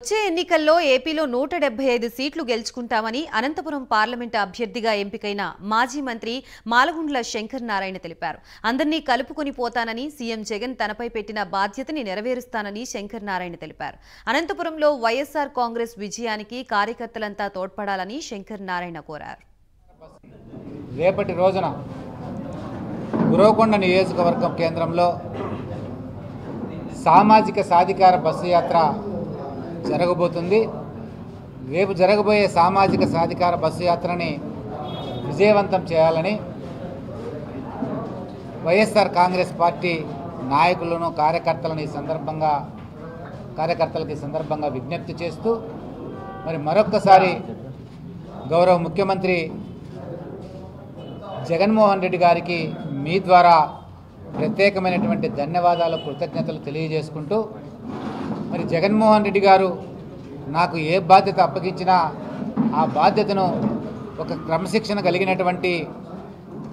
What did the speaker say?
వచ్చే ఎన్నికల్లో ఏపీలో 175 సీట్లు గెలుచుకుంటామని అనంతపురం పార్లమెంటు అభ్యర్థిగా ఎంపికైన మాజీ మంత్రి మాలగుండ్ల శంకర్ నారాయణ తెలిపారు. అందర్నీ కలుపుకొని పోతానని సీఎం జగన్ తనపై పెట్టిన బాధ్యతని నెరవేరుస్తానని శంకర్ నారాయణ తెలిపారు. అనంతపురంలో వైఎస్ఆర్ కాంగ్రెస్ విజయానికి కార్యకర్తలంతా తోడ్పడాలని శంకర్ నారాయణ కోరారు. రేపటి రోజున గురవకొండ నియోజకవర్గం కేంద్రంలో సామాజిక సాధికార బస్సు యాత్ర జరగబోతుంది. రేపు జరగబోయే సామాజిక సాధికార బస్సు యాత్రని విజయవంతం చేయాలని వైఎస్ఆర్ కాంగ్రెస్ పార్టీ నాయకులను కార్యకర్తలకు ఈ సందర్భంగా విజ్ఞప్తి చేస్తూ మరి మరొక్కసారి గౌరవ ముఖ్యమంత్రి జగన్మోహన్ రెడ్డి గారికి మీ ద్వారా ప్రత్యేకమైనటువంటి ధన్యవాదాలు కృతజ్ఞతలు తెలియజేసుకుంటూ మరి జగన్మోహన్ రెడ్డి గారు నాకు ఏ బాధ్యత అప్పగించినా ఆ బాధ్యతను ఒక క్రమశిక్షణ కలిగినటువంటి